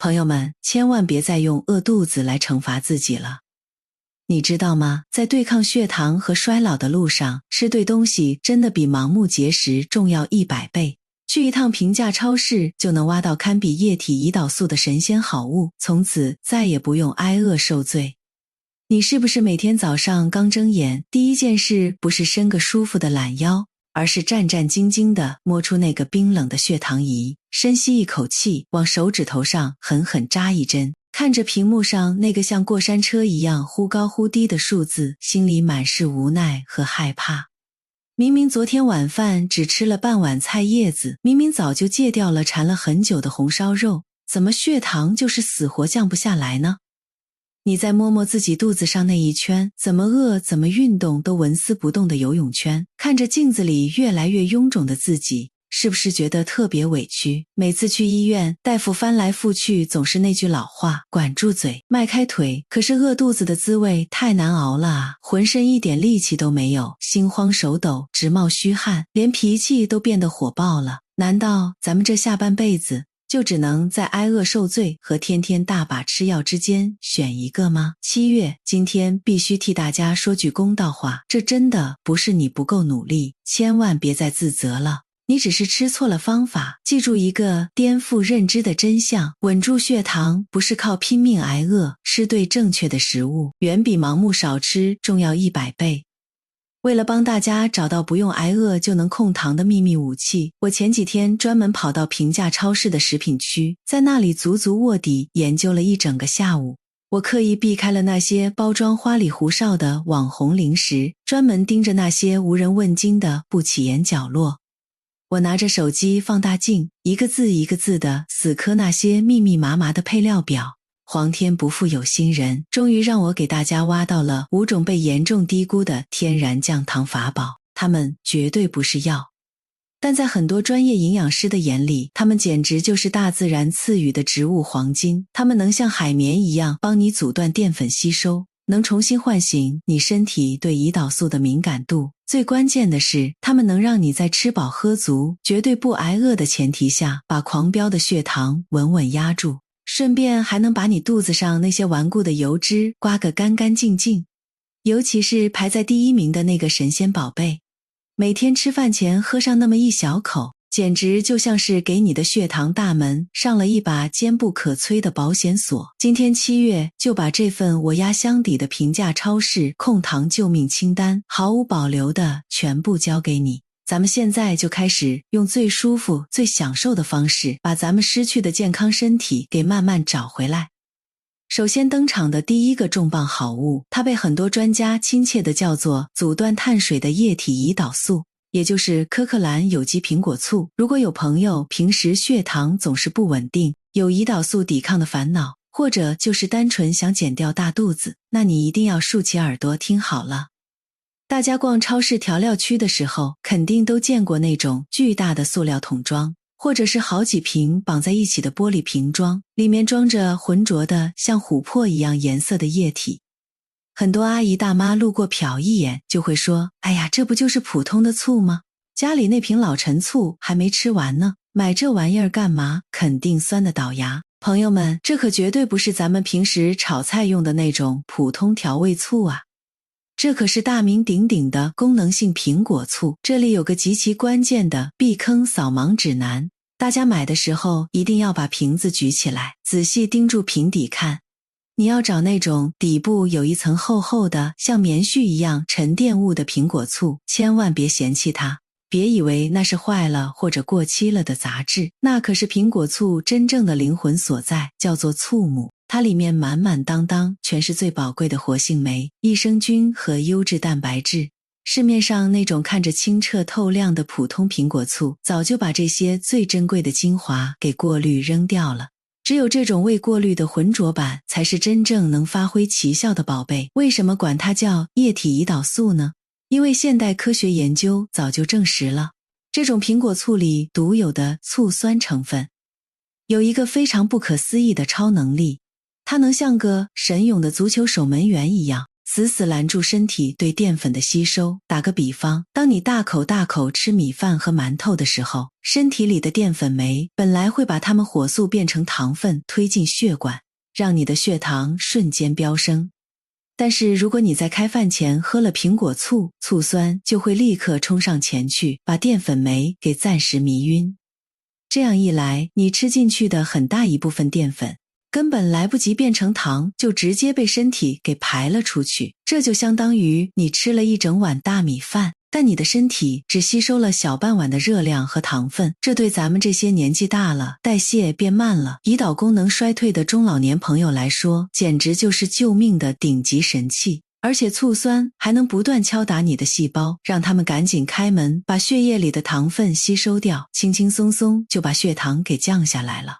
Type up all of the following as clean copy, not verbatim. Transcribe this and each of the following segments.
朋友们，千万别再用饿肚子来惩罚自己了。你知道吗？在对抗血糖和衰老的路上，吃对东西真的比盲目节食重要100倍。去一趟平价超市就能挖到堪比液体胰岛素的神仙好物，从此再也不用挨饿受罪。你是不是每天早上刚睁眼，第一件事不是伸个舒服的懒腰，而是战战兢兢地摸出那个冰冷的血糖仪，深吸一口气，往手指头上狠狠扎一针，看着屏幕上那个像过山车一样忽高忽低的数字，心里满是无奈和害怕。明明昨天晚饭只吃了半碗菜叶子，明明早就戒掉了馋了很久的红烧肉，怎么血糖就是死活降不下来呢？你再摸摸自己肚子上那一圈，怎么饿怎么运动都纹丝不动的游泳圈，看着镜子里越来越臃肿的自己，是不是觉得特别委屈？每次去医院，大夫翻来覆去总是那句老话，管住嘴，迈开腿，可是饿肚子的滋味太难熬了啊，浑身一点力气都没有，心慌手抖，直冒虚汗，连脾气都变得火爆了。难道咱们这下半辈子就只能在挨饿受罪和天天大把吃药之间选一个吗？7月，今天必须替大家说句公道话，这真的不是你不够努力，千万别再自责了。你只是吃错了方法，记住一个颠覆认知的真相，稳住血糖不是靠拼命挨饿，吃对正确的食物，远比盲目少吃重要100倍。为了帮大家找到不用挨饿就能控糖的秘密武器，我前几天专门跑到平价超市的食品区，在那里足足卧底研究了一整个下午。我刻意避开了那些包装花里胡哨的网红零食，专门盯着那些无人问津的不起眼角落。我拿着手机放大镜，一个字一个字的死磕那些密密麻麻的配料表。皇天不负有心人，终于让我给大家挖到了5种被严重低估的天然降糖法宝，它们绝对不是药。但在很多专业营养师的眼里，它们简直就是大自然赐予的植物黄金，它们能像海绵一样帮你阻断淀粉吸收，能重新唤醒你身体对胰岛素的敏感度。最关键的是，它们能让你在吃饱喝足、绝对不挨饿的前提下，把狂飙的血糖稳稳压住，顺便还能把你肚子上那些顽固的油脂刮个干干净净。尤其是排在第1名的那个神仙宝贝，每天吃饭前喝上那么一小口，简直就像是给你的血糖大门上了一把坚不可摧的保险锁。今天7月就把这份我压箱底的平价超市控糖救命清单毫无保留的全部交给你。咱们现在就开始用最舒服、最享受的方式，把咱们失去的健康身体给慢慢找回来。首先登场的第一个重磅好物，它被很多专家亲切地叫做阻断碳水的液体胰岛素，也就是科克兰有机苹果醋。如果有朋友平时血糖总是不稳定，有胰岛素抵抗的烦恼，或者就是单纯想减掉大肚子，那你一定要竖起耳朵听好了。大家逛超市调料区的时候，肯定都见过那种巨大的塑料桶装，或者是好几瓶绑在一起的玻璃瓶装，里面装着浑浊的像琥珀一样颜色的液体。很多阿姨大妈路过瞟一眼就会说，哎呀，这不就是普通的醋吗？家里那瓶老陈醋还没吃完呢，买这玩意儿干嘛？肯定酸得倒牙。朋友们，这可绝对不是咱们平时炒菜用的那种普通调味醋啊，这可是大名鼎鼎的功能性苹果醋。这里有个极其关键的避坑扫盲指南，大家买的时候一定要把瓶子举起来，仔细盯住瓶底看。你要找那种底部有一层厚厚的像棉絮一样沉淀物的苹果醋，千万别嫌弃它，别以为那是坏了或者过期了的杂质，那可是苹果醋真正的灵魂所在，叫做醋母。它里面满满当当全是最宝贵的活性酶、益生菌和优质蛋白质。市面上那种看着清澈透亮的普通苹果醋，早就把这些最珍贵的精华给过滤扔掉了。只有这种未过滤的浑浊版才是真正能发挥奇效的宝贝。为什么管它叫液体胰岛素呢？因为现代科学研究早就证实了，这种苹果醋里独有的醋酸成分有一个非常不可思议的超能力，它能像个神勇的足球守门员一样，死死拦住身体对淀粉的吸收。打个比方，当你大口大口吃米饭和馒头的时候，身体里的淀粉酶本来会把它们火速变成糖分推进血管，让你的血糖瞬间飙升。但是如果你在开饭前喝了苹果醋，醋酸就会立刻冲上前去，把淀粉酶给暂时迷晕。这样一来，你吃进去的很大一部分淀粉根本来不及变成糖，就直接被身体给排了出去。这就相当于你吃了一整碗大米饭，但你的身体只吸收了小半碗的热量和糖分，这对咱们这些年纪大了、代谢变慢了、胰岛功能衰退的中老年朋友来说，简直就是救命的顶级神器。而且醋酸还能不断敲打你的细胞，让他们赶紧开门，把血液里的糖分吸收掉，轻轻松松就把血糖给降下来了。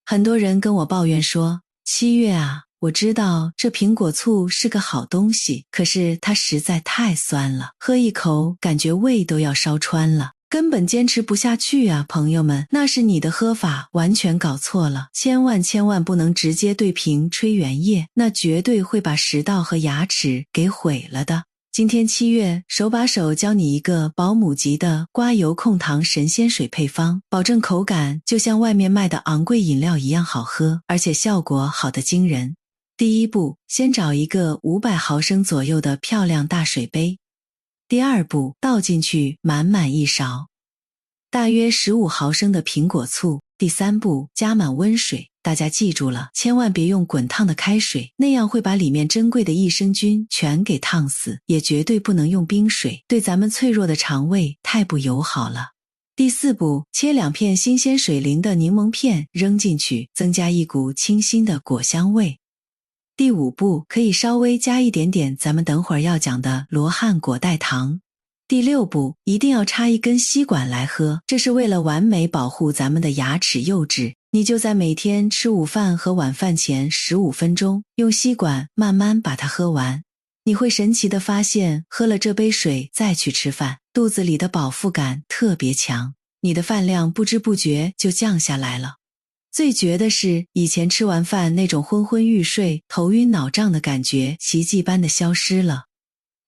很多人跟我抱怨说，7月啊，我知道这苹果醋是个好东西，可是它实在太酸了，喝一口感觉胃都要烧穿了，根本坚持不下去啊。朋友们，那是你的喝法完全搞错了，千万不能直接对瓶吹原液，那绝对会把食道和牙齿给毁了的。今天7月手把手教你一个保姆级的刮油控糖神仙水配方，保证口感就像外面卖的昂贵饮料一样好喝，而且效果好得惊人。第一步，先找一个500毫升左右的漂亮大水杯。第二步，倒进去满满一勺，大约15毫升的苹果醋。第三步，加满温水。大家记住了，千万别用滚烫的开水，那样会把里面珍贵的益生菌全给烫死，也绝对不能用冰水，对咱们脆弱的肠胃太不友好了。第四步，切2片新鲜水灵的柠檬片扔进去，增加一股清新的果香味。第五步，可以稍微加一点点咱们等会儿要讲的罗汉果代糖。第六步，一定要插一根吸管来喝，这是为了完美保护咱们的牙齿釉质。你就在每天吃午饭和晚饭前15分钟，用吸管慢慢把它喝完。你会神奇地发现，喝了这杯水再去吃饭，肚子里的饱腹感特别强，你的饭量不知不觉就降下来了。最绝的是，以前吃完饭那种昏昏欲睡、头晕脑胀的感觉奇迹般的消失了。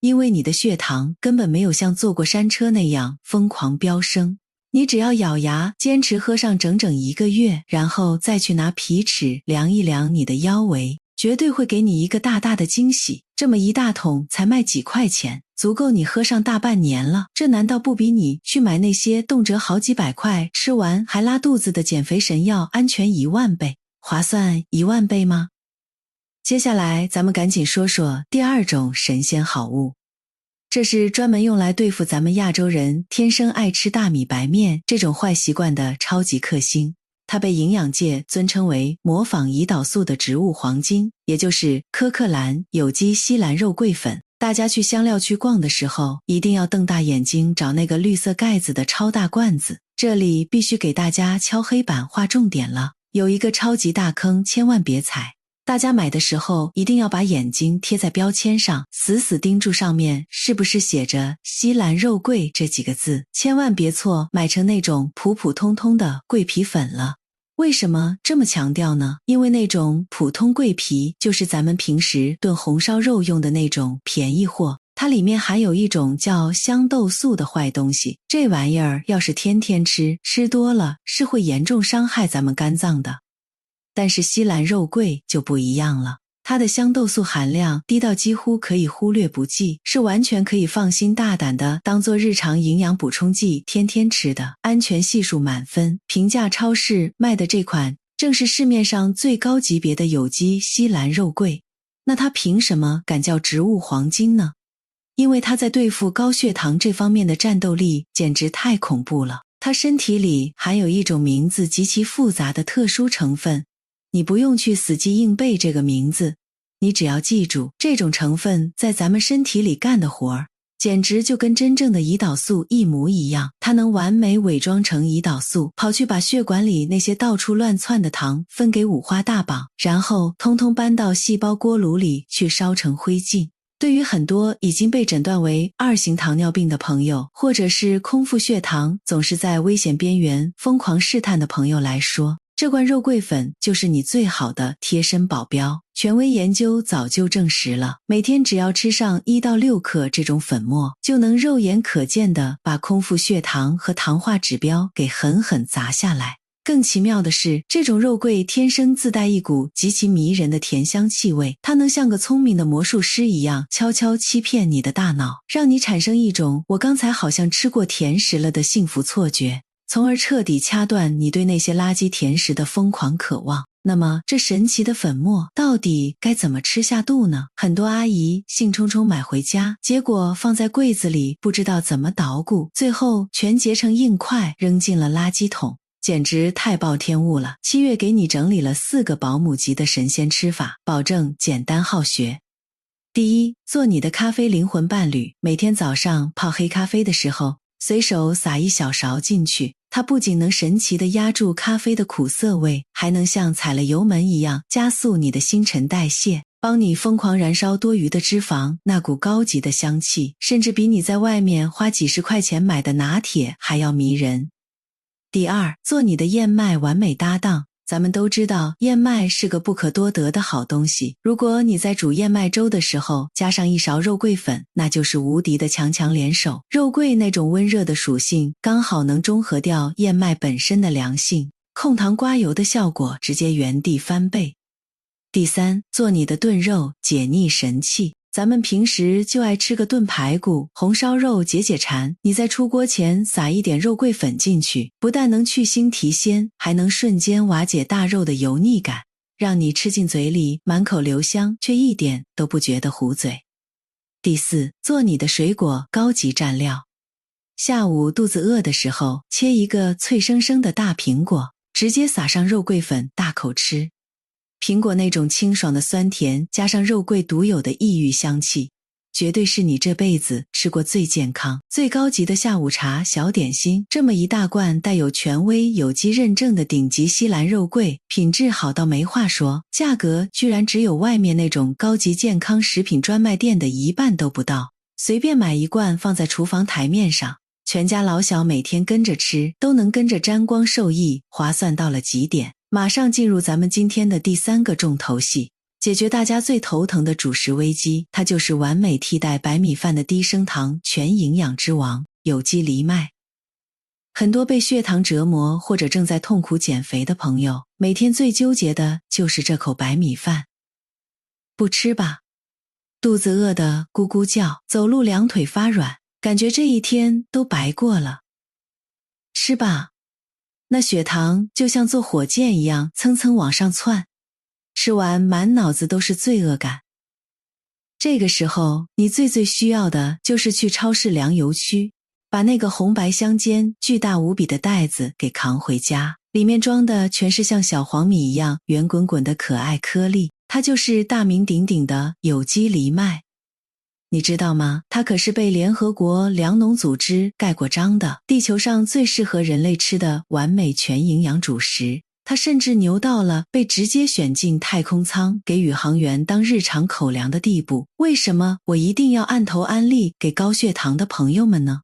因为你的血糖根本没有像坐过山车那样疯狂飙升，你只要咬牙坚持喝上整整1个月，然后再去拿皮尺量一量你的腰围，绝对会给你一个大大的惊喜。这么一大桶才卖几块钱，足够你喝上大半年了，这难道不比你去买那些动辄好几百块吃完还拉肚子的减肥神药安全10000倍，划算10000倍吗？接下来咱们赶紧说说第二种神仙好物，这是专门用来对付咱们亚洲人天生爱吃大米白面这种坏习惯的超级克星。它被营养界尊称为模仿胰岛素的植物黄金，也就是科克兰有机西兰肉桂粉。大家去香料区逛的时候，一定要瞪大眼睛找那个绿色盖子的超大罐子，这里必须给大家敲黑板画重点了，有一个超级大坑，千万别踩。大家买的时候一定要把眼睛贴在标签上，死死盯住上面是不是写着西兰肉桂这几个字，千万别错买成那种普普通通的桂皮粉了。为什么这么强调呢？因为那种普通桂皮就是咱们平时炖红烧肉用的那种便宜货，它里面含有一种叫香豆素的坏东西，这玩意儿要是天天吃多了是会严重伤害咱们肝脏的。但是西兰肉桂就不一样了，它的香豆素含量低到几乎可以忽略不计，是完全可以放心大胆的当做日常营养补充剂天天吃的，安全系数满分。平价超市卖的这款正是市面上最高级别的有机西兰肉桂。那它凭什么敢叫植物黄金呢？因为它在对付高血糖这方面的战斗力简直太恐怖了。它身体里含有一种名字极其复杂的特殊成分，你不用去死记硬背这个名字，你只要记住这种成分在咱们身体里干的活儿，简直就跟真正的胰岛素一模一样。它能完美伪装成胰岛素，跑去把血管里那些到处乱窜的糖分给五花大绑，然后通通搬到细胞锅炉里去烧成灰烬。对于很多已经被诊断为2型糖尿病的朋友，或者是空腹血糖总是在危险边缘疯狂试探的朋友来说，这罐肉桂粉就是你最好的贴身保镖。权威研究早就证实了，每天只要吃上1到6克这种粉末，就能肉眼可见地把空腹血糖和糖化指标给狠狠砸下来。更奇妙的是，这种肉桂天生自带一股极其迷人的甜香气味，它能像个聪明的魔术师一样悄悄欺骗你的大脑，让你产生一种我刚才好像吃过甜食了的幸福错觉，从而彻底掐断你对那些垃圾甜食的疯狂渴望。那么这神奇的粉末到底该怎么吃下肚呢？很多阿姨兴冲冲买回家，结果放在柜子里不知道怎么捣鼓，最后全结成硬块扔进了垃圾桶，简直太暴天物了。7月给你整理了4个保姆级的神仙吃法，保证简单好学。第一，做你的咖啡灵魂伴侣。每天早上泡黑咖啡的时候，随手撒1小勺进去，它不仅能神奇地压住咖啡的苦涩味，还能像踩了油门一样加速你的新陈代谢，帮你疯狂燃烧多余的脂肪。那股高级的香气，甚至比你在外面花几十块钱买的拿铁还要迷人。第二，做你的燕麦完美搭档。咱们都知道燕麦是个不可多得的好东西，如果你在煮燕麦粥的时候加上1勺肉桂粉，那就是无敌的强强联手。肉桂那种温热的属性刚好能中和掉燕麦本身的凉性，控糖刮油的效果直接原地翻倍。第三，做你的炖肉解腻神器。咱们平时就爱吃个炖排骨、红烧肉解解馋，你在出锅前撒一点肉桂粉进去，不但能去腥提鲜，还能瞬间瓦解大肉的油腻感，让你吃进嘴里满口留香，却一点都不觉得糊嘴。第四，做你的水果高级蘸料。下午肚子饿的时候，切一个脆生生的大苹果，直接撒上肉桂粉大口吃。苹果那种清爽的酸甜，加上肉桂独有的异域香气，绝对是你这辈子吃过最健康、最高级的下午茶小点心。这么一大罐带有权威有机认证的顶级西兰肉桂，品质好到没话说，价格居然只有外面那种高级健康食品专卖店的1半都不到。随便买一罐放在厨房台面上，全家老小每天跟着吃，都能跟着沾光受益，划算到了极点。马上进入咱们今天的第3个重头戏，解决大家最头疼的主食危机，它就是完美替代白米饭的低升糖全营养之王——有机藜麦。很多被血糖折磨或者正在痛苦减肥的朋友，每天最纠结的就是这口白米饭。不吃吧，肚子饿得咕咕叫，走路2腿发软，感觉这一天都白过了。吃吧，那血糖就像坐火箭一样蹭蹭往上窜，吃完满脑子都是罪恶感。这个时候你最需要的就是去超市粮油区，把那个红白相间巨大无比的袋子给扛回家，里面装的全是像小黄米一样圆滚滚的可爱颗粒，它就是大名鼎鼎的有机藜麦。你知道吗？它可是被联合国粮农组织盖过章的地球上最适合人类吃的完美全营养主食。它甚至牛到了被直接选进太空舱给宇航员当日常口粮的地步。为什么我一定要按头安利给高血糖的朋友们呢？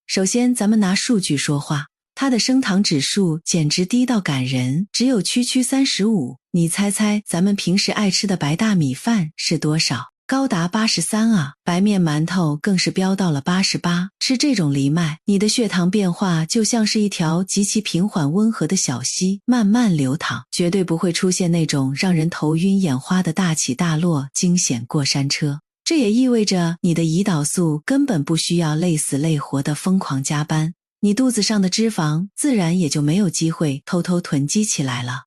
首先咱们拿数据说话，它的升糖指数简直低到感人，只有区35。你猜猜咱们平时爱吃的白大米饭是多少？高达83啊，白面馒头更是飙到了88。吃这种藜麦，你的血糖变化就像是一条极其平缓温和的小溪，慢慢流淌，绝对不会出现那种让人头晕眼花的大起大落惊险过山车。这也意味着你的胰岛素根本不需要累死累活的疯狂加班，你肚子上的脂肪自然也就没有机会偷偷囤积起来了。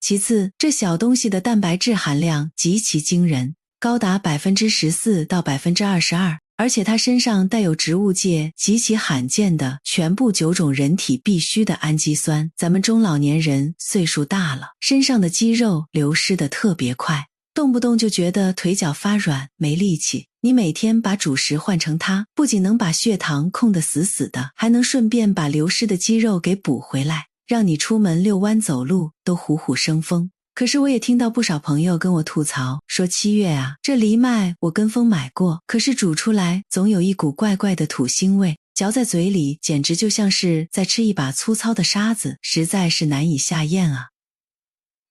其次，这小东西的蛋白质含量极其惊人，高达 14% 到 22%， 而且它身上带有植物界极其罕见的全部9种人体必需的氨基酸。咱们中老年人岁数大了，身上的肌肉流失的特别快，动不动就觉得腿脚发软没力气。你每天把主食换成它，不仅能把血糖控得死死的，还能顺便把流失的肌肉给补回来，让你出门遛弯走路都虎虎生风。可是我也听到不少朋友跟我吐槽说，7月啊，这藜麦我跟风买过，可是煮出来总有一股怪怪的土腥味，嚼在嘴里简直就像是在吃一把粗糙的沙子，实在是难以下咽啊。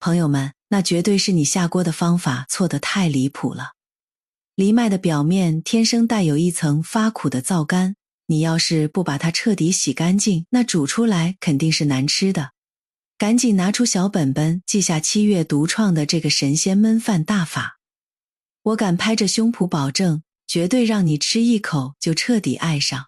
朋友们，那绝对是你下锅的方法错得太离谱了。藜麦的表面天生带有一层发苦的皂苷，你要是不把它彻底洗干净，那煮出来肯定是难吃的。赶紧拿出小本本，记下7月独创的这个神仙焖饭大法。我敢拍着胸脯保证，绝对让你吃一口就彻底爱上。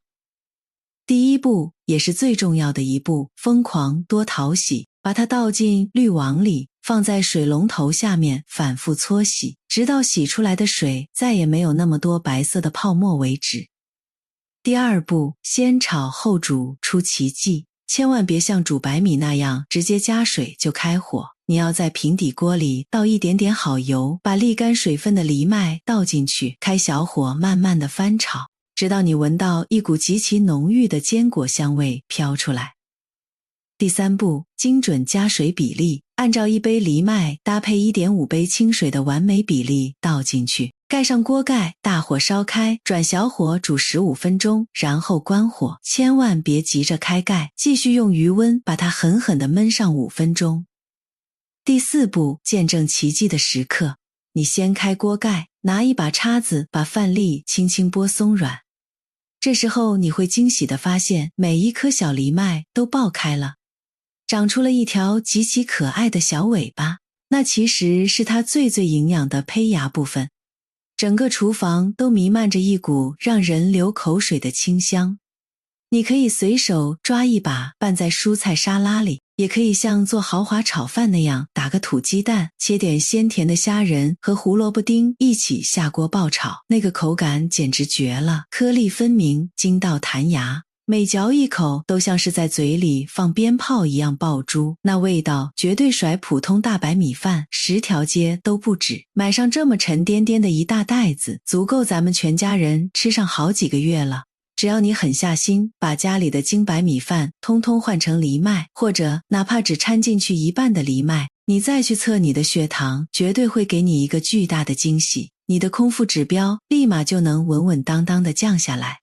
第一步，也是最重要的一步，疯狂多淘洗，把它倒进滤网里，放在水龙头下面反复搓洗，直到洗出来的水再也没有那么多白色的泡沫为止。第二步，先炒后煮出奇迹，千万别像煮白米那样直接加水就开火，你要在平底锅里倒一点点好油，把沥干水分的藜麦倒进去，开小火慢慢的翻炒，直到你闻到一股极其浓郁的坚果香味飘出来。第三步，精准加水比例，按照1杯藜麦搭配 1.5 杯清水的完美比例倒进去，盖上锅盖，大火烧开，转小火煮15分钟，然后关火，千万别急着开盖，继续用余温把它狠狠地焖上5分钟。第四步，见证奇迹的时刻，你掀开锅盖，拿一把叉子把饭粒轻轻剥松软。这时候你会惊喜地发现，每一颗小藜麦都爆开了，长出了一条极其可爱的小尾巴，那其实是它最营养的胚芽部分。整个厨房都弥漫着一股让人流口水的清香。你可以随手抓一把拌在蔬菜沙拉里，也可以像做豪华炒饭那样打个土鸡蛋，切点鲜甜的虾仁和胡萝卜丁一起下锅爆炒，那个口感简直绝了，颗粒分明，筋道弹牙，每嚼一口都像是在嘴里放鞭炮一样爆珠，那味道绝对甩普通大白米饭10条街都不止。买上这么沉甸甸的一大袋子，足够咱们全家人吃上好几个月了。只要你狠下心，把家里的精白米饭通通换成藜麦，或者哪怕只掺进去一半的藜麦，你再去测你的血糖，绝对会给你一个巨大的惊喜，你的空腹指标立马就能稳稳当当的降下来，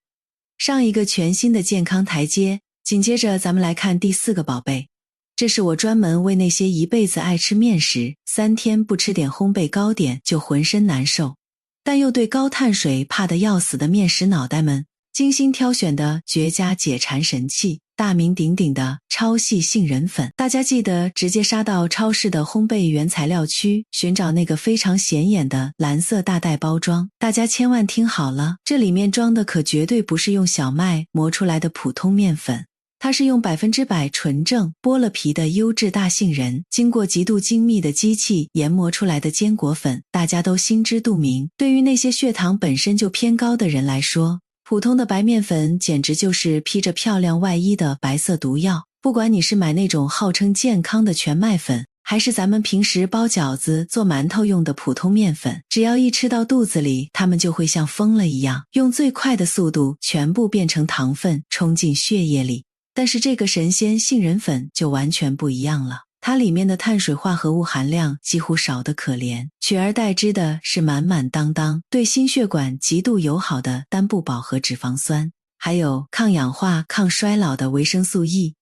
上一个全新的健康台阶。紧接着咱们来看第4个宝贝，这是我专门为那些一辈子爱吃面食，3天不吃点烘焙糕点就浑身难受，但又对高碳水怕得要死的面食脑袋们精心挑选的绝佳解馋神器，大名鼎鼎的超细杏仁粉。大家记得直接杀到超市的烘焙原材料区，寻找那个非常显眼的蓝色大袋包装。大家千万听好了，这里面装的可绝对不是用小麦磨出来的普通面粉，它是用100%纯正剥了皮的优质大杏仁，经过极度精密的机器研磨出来的坚果粉。大家都心知肚明，对于那些血糖本身就偏高的人来说，普通的白面粉简直就是披着漂亮外衣的白色毒药。不管你是买那种号称健康的全麦粉，还是咱们平时包饺子做馒头用的普通面粉，只要一吃到肚子里，它们就会像疯了一样，用最快的速度全部变成糖分冲进血液里。但是这个神仙杏仁粉就完全不一样了，它里面的碳水化合物含量几乎少得可怜，取而代之的是满满当当对心血管极度友好的单不饱和脂肪酸，还有抗氧化抗衰老的维生素 E。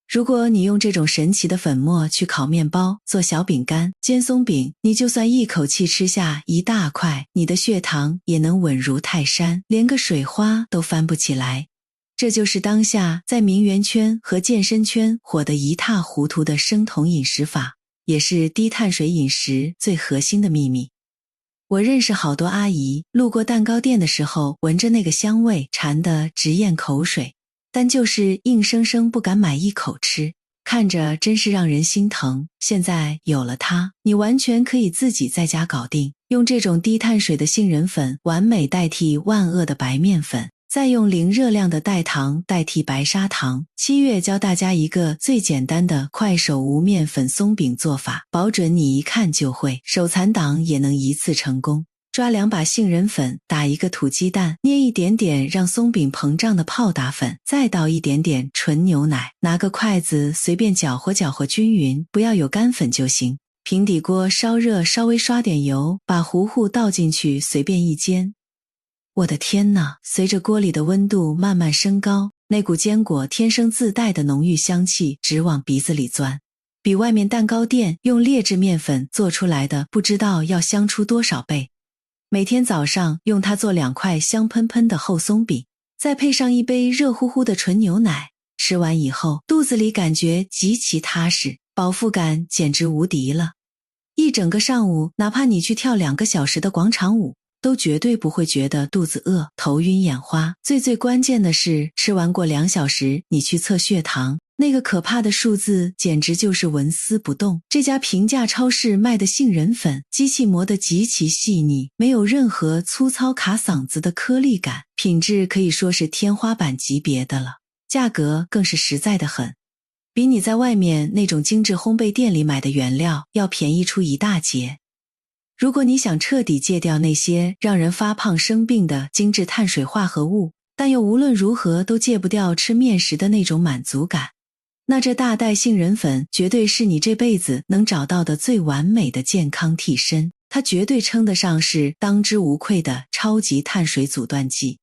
如果你用这种神奇的粉末去烤面包、做小饼干、煎松饼，你就算一口气吃下一大块，你的血糖也能稳如泰山，连个水花都翻不起来。这就是当下在名媛圈和健身圈火得一塌糊涂的生酮饮食法，也是低碳水饮食最核心的秘密。我认识好多阿姨，路过蛋糕店的时候闻着那个香味馋得直咽口水，但就是硬生生不敢买一口吃，看着真是让人心疼。现在有了它，你完全可以自己在家搞定，用这种低碳水的杏仁粉完美代替万恶的白面粉，再用零热量的代糖代替白砂糖。7月教大家一个最简单的快手无面粉松饼做法，保准你一看就会，手残党也能一次成功。抓2把杏仁粉，打1个土鸡蛋，捏一点点让松饼膨胀的泡打粉，再倒一点点纯牛奶，拿个筷子随便搅和搅和均匀，不要有干粉就行。平底锅烧热，稍微刷点油，把糊糊倒进去随便一煎。我的天哪，随着锅里的温度慢慢升高，那股坚果天生自带的浓郁香气直往鼻子里钻。比外面蛋糕店用劣质面粉做出来的不知道要香出多少倍。每天早上用它做2块香喷喷的厚松饼，再配上一杯热乎乎的纯牛奶，吃完以后肚子里感觉极其踏实，饱腹感简直无敌了。一整个上午，哪怕你去跳2个小时的广场舞，都绝对不会觉得肚子饿、头晕眼花。最关键的是，吃完过2小时，你去测血糖，那个可怕的数字简直就是纹丝不动。这家平价超市卖的杏仁粉，机器磨得极其细腻，没有任何粗糙卡嗓子的颗粒感，品质可以说是天花板级别的了，价格更是实在的很。比你在外面那种精致烘焙店里买的原料要便宜出一大截。如果你想彻底戒掉那些让人发胖生病的精致碳水化合物，但又无论如何都戒不掉吃面食的那种满足感，那这大袋杏仁粉绝对是你这辈子能找到的最完美的健康替身，它绝对称得上是当之无愧的超级碳水阻断剂。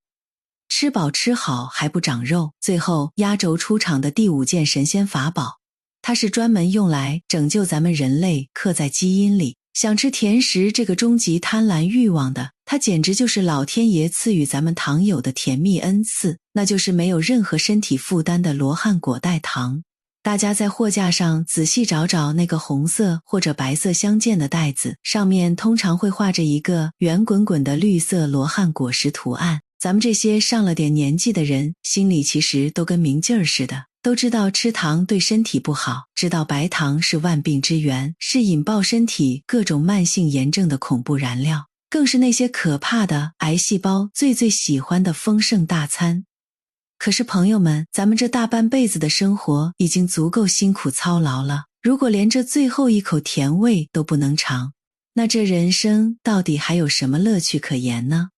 吃饱吃好还不长肉，最后压轴出场的第5件神仙法宝，它是专门用来拯救咱们人类刻在基因里想吃甜食这个终极贪婪欲望的，它简直就是老天爷赐予咱们糖友的甜蜜恩赐，那就是没有任何身体负担的罗汉果代糖。大家在货架上仔细找找那个红色或者白色相间的袋子，上面通常会画着一个圆滚滚的绿色罗汉果实图案。咱们这些上了点年纪的人，心里其实都跟明镜似的，都知道吃糖对身体不好，知道白糖是万病之源，是引爆身体各种慢性炎症的恐怖燃料，更是那些可怕的癌细胞最喜欢的丰盛大餐。可是朋友们，咱们这大半辈子的生活已经足够辛苦操劳了，如果连这最后一口甜味都不能尝，那这人生到底还有什么乐趣可言呢？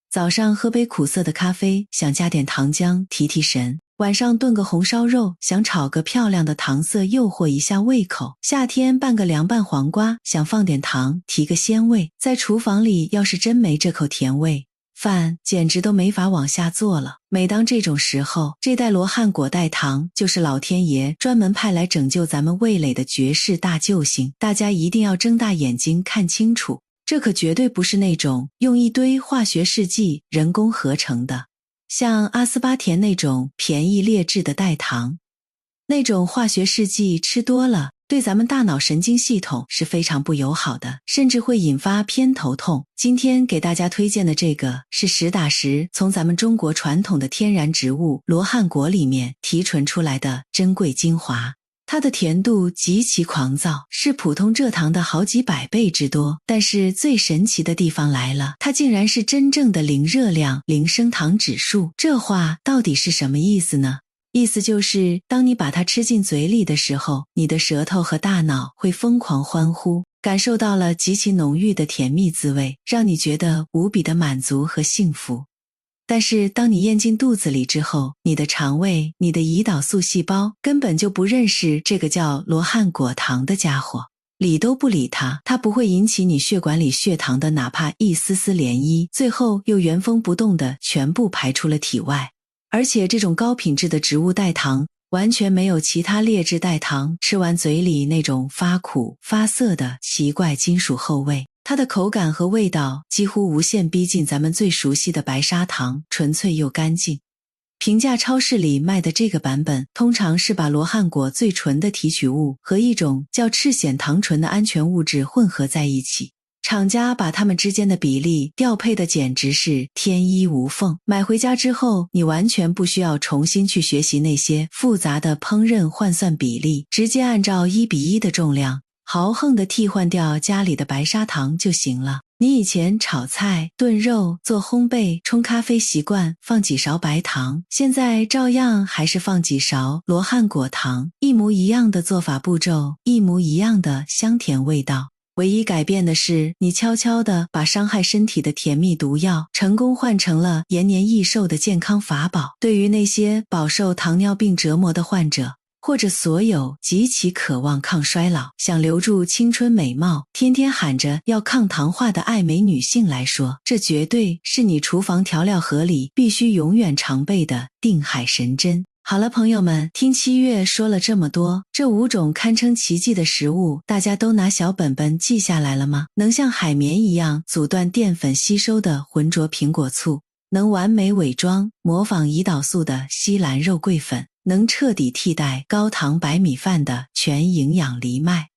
早上喝杯苦涩的咖啡，想加点糖浆提提神；晚上炖个红烧肉，想炒个漂亮的糖色诱惑一下胃口；夏天拌个凉拌黄瓜，想放点糖提个鲜味。在厨房里要是真没这口甜味，饭简直都没法往下做了。每当这种时候，这袋罗汉果代糖就是老天爷专门派来拯救咱们味蕾的绝世大救星，大家一定要睁大眼睛看清楚。这可绝对不是那种用一堆化学试剂人工合成的，像阿斯巴甜那种便宜劣质的代糖。那种化学试剂吃多了，对咱们大脑神经系统是非常不友好的，甚至会引发偏头痛。今天给大家推荐的这个是实打实从咱们中国传统的天然植物罗汉果里面提纯出来的珍贵精华。它的甜度极其狂躁，是普通蔗糖的好几百倍之多，但是最神奇的地方来了，它竟然是真正的零热量、零升糖指数。这话到底是什么意思呢？意思就是当你把它吃进嘴里的时候，你的舌头和大脑会疯狂欢呼，感受到了极其浓郁的甜蜜滋味，让你觉得无比的满足和幸福。但是当你咽进肚子里之后，你的肠胃、你的胰岛素细胞根本就不认识这个叫罗汉果糖的家伙，理都不理它，它不会引起你血管里血糖的哪怕一丝丝涟漪，最后又原封不动地全部排出了体外。而且这种高品质的植物代糖完全没有其他劣质代糖吃完嘴里那种发苦发涩的奇怪金属后味，它的口感和味道几乎无限逼近咱们最熟悉的白砂糖，纯粹又干净。平价超市里卖的这个版本通常是把罗汉果最纯的提取物和一种叫赤藓糖醇的安全物质混合在一起，厂家把它们之间的比例调配的简直是天衣无缝。买回家之后，你完全不需要重新去学习那些复杂的烹饪换算比例，直接按照1:1的重量豪横地替换掉家里的白砂糖就行了。你以前炒菜、炖肉、做烘焙、冲咖啡习惯放几勺白糖，现在照样还是放几勺罗汉果糖，一模一样的做法步骤，一模一样的香甜味道。唯一改变的是，你悄悄地把伤害身体的甜蜜毒药成功换成了延年益寿的健康法宝。对于那些饱受糖尿病折磨的患者，或者所有极其渴望抗衰老、想留住青春美貌、天天喊着要抗糖化的爱美女性来说，这绝对是你厨房调料盒里必须永远常备的定海神针。好了，朋友们，听七月说了这么多，这5种堪称奇迹的食物，大家都拿小本本记下来了吗？能像海绵一样阻断淀粉吸收的浑浊苹果醋，能完美伪装模仿胰岛素的西兰肉桂粉，能彻底替代高糖白米饭的全营养藜麦，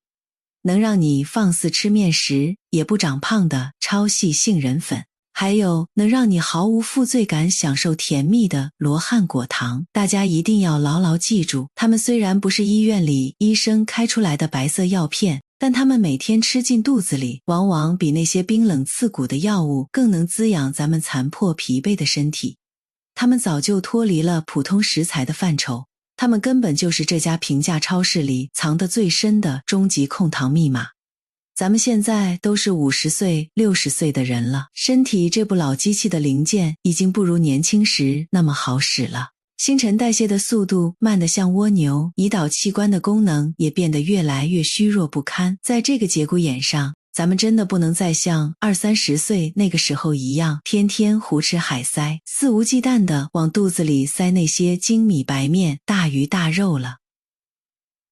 能让你放肆吃面时也不长胖的超细杏仁粉，还有能让你毫无负罪感享受甜蜜的罗汉果糖。大家一定要牢牢记住，它们虽然不是医院里医生开出来的白色药片，但它们每天吃进肚子里，往往比那些冰冷刺骨的药物更能滋养咱们残破疲惫的身体。它们早就脱离了普通食材的范畴，它们根本就是这家平价超市里藏得最深的终极控糖密码。咱们现在都是50岁、60岁的人了，身体这部老机器的零件已经不如年轻时那么好使了。新陈代谢的速度慢得像蜗牛，胰岛器官的功能也变得越来越虚弱不堪。在这个节骨眼上，咱们真的不能再像20-30岁那个时候一样，天天胡吃海塞，肆无忌惮地往肚子里塞那些精米白面、大鱼大肉了。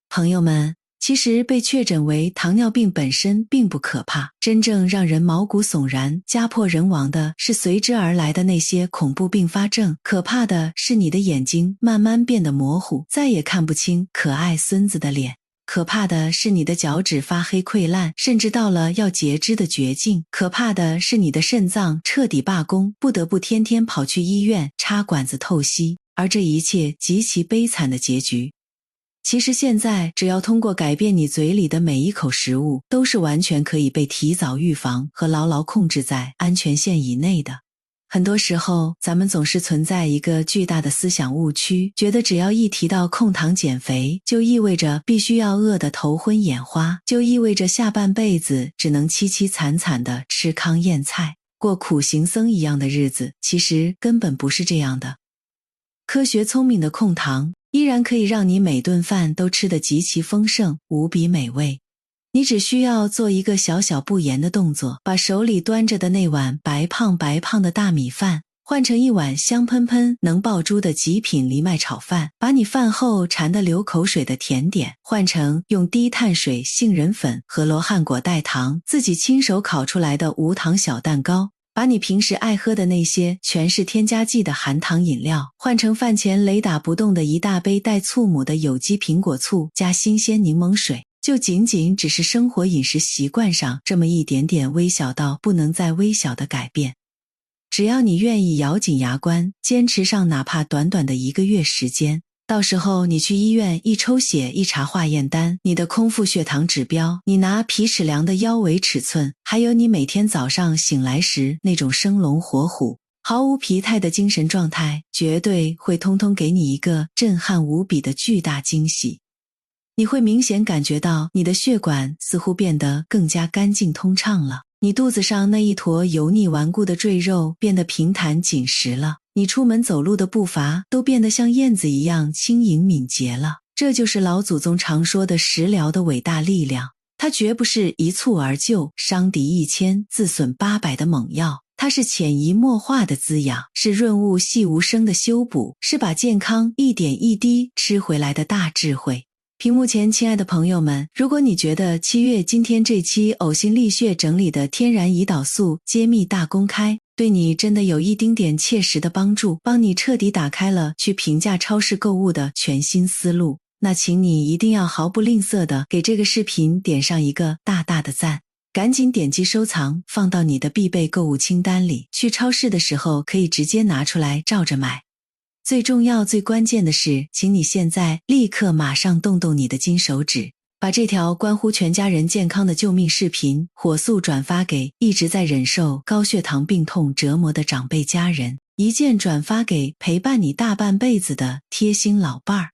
朋友们，其实被确诊为糖尿病本身并不可怕，真正让人毛骨悚然、家破人亡的是随之而来的那些恐怖并发症。可怕的是你的眼睛慢慢变得模糊，再也看不清可爱孙子的脸。可怕的是你的脚趾发黑溃烂，甚至到了要截肢的绝境。可怕的是你的肾脏彻底罢工，不得不天天跑去医院插管子透析，而这一切极其悲惨的结局，其实现在只要通过改变你嘴里的每一口食物，都是完全可以被提早预防和牢牢控制在安全线以内的。很多时候，咱们总是存在一个巨大的思想误区，觉得只要一提到控糖减肥，就意味着必须要饿得头昏眼花，就意味着下半辈子只能凄凄惨惨地吃糠咽菜，过苦行僧一样的日子。其实根本不是这样的。科学聪明的控糖依然可以让你每顿饭都吃得极其丰盛，无比美味。你只需要做一个小小不言的动作，把手里端着的那碗白胖白胖的大米饭换成一碗香喷喷能爆珠的极品藜麦炒饭，把你饭后馋得流口水的甜点换成用低碳水杏仁粉和罗汉果代糖自己亲手烤出来的无糖小蛋糕，把你平时爱喝的那些全是添加剂的含糖饮料换成饭前雷打不动的一大杯带醋母的有机苹果醋加新鲜柠檬水。就仅仅只是生活饮食习惯上这么一点点微小到不能再微小的改变，只要你愿意咬紧牙关，坚持上哪怕短短的1个月时间，到时候你去医院一抽血一查化验单，你的空腹血糖指标，你拿皮尺量的腰围尺寸，还有你每天早上醒来时那种生龙活虎毫无疲态的精神状态，绝对会通通给你一个震撼无比的巨大惊喜。你会明显感觉到你的血管似乎变得更加干净通畅了，你肚子上那一坨油腻顽固的赘肉变得平坦紧实了，你出门走路的步伐都变得像燕子一样轻盈敏捷了。这就是老祖宗常说的食疗的伟大力量，它绝不是一蹴而就、伤敌1000自损800的猛药，它是潜移默化的滋养，是润物细无声的修补，是把健康一点一滴吃回来的大智慧。屏幕前亲爱的朋友们，如果你觉得七月今天这期呕心沥血整理的天然胰岛素揭秘大公开对你真的有一丁点切实的帮助，帮你彻底打开了去平价超市购物的全新思路，那请你一定要毫不吝啬的给这个视频点上一个大大的赞，赶紧点击收藏，放到你的必备购物清单里，去超市的时候可以直接拿出来照着买。最重要最关键的是，请你现在立刻马上动动你的金手指，把这条关乎全家人健康的救命视频火速转发给一直在忍受高血糖病痛折磨的长辈家人，一键转发给陪伴你大半辈子的贴心老伴儿，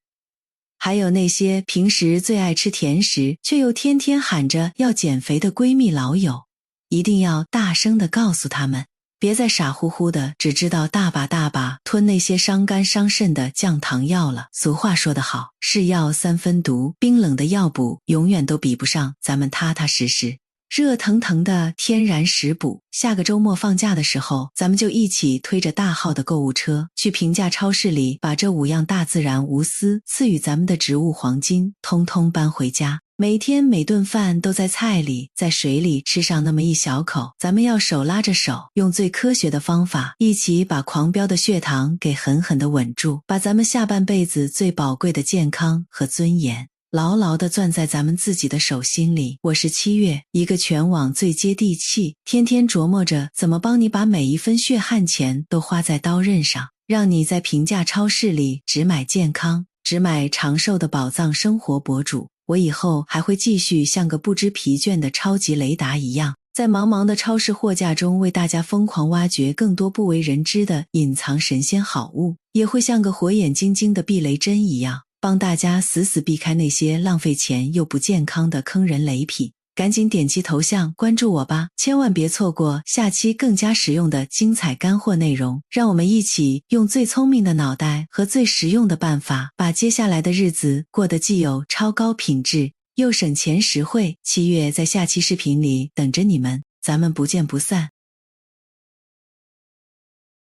还有那些平时最爱吃甜食却又天天喊着要减肥的闺蜜老友，一定要大声地告诉他们，别再傻乎乎的只知道大把大把吞那些伤肝伤肾的降糖药了。俗话说得好，是药3分毒，冰冷的药补永远都比不上咱们踏踏实实热腾腾的天然食补。下个周末放假的时候，咱们就一起推着大号的购物车，去平价超市里把这5样大自然无私赐予咱们的植物黄金通通搬回家。每天每顿饭都在菜里，在水里吃上那么一小口，咱们要手拉着手，用最科学的方法，一起把狂飙的血糖给狠狠地稳住，把咱们下半辈子最宝贵的健康和尊严牢牢地攥在咱们自己的手心里。我是7月，一个全网最接地气，天天琢磨着怎么帮你把每一分血汗钱都花在刀刃上，让你在平价超市里只买健康，只买长寿的宝藏生活博主。我以后还会继续像个不知疲倦的超级雷达一样，在茫茫的超市货架中为大家疯狂挖掘更多不为人知的隐藏神仙好物，也会像个火眼金睛的避雷针一样，帮大家死死避开那些浪费钱又不健康的坑人雷品。赶紧点击头像关注我吧，千万别错过下期更加实用的精彩干货内容。让我们一起用最聪明的脑袋和最实用的办法，把接下来的日子过得既有超高品质又省钱实惠。7月在下期视频里等着你们，咱们不见不散。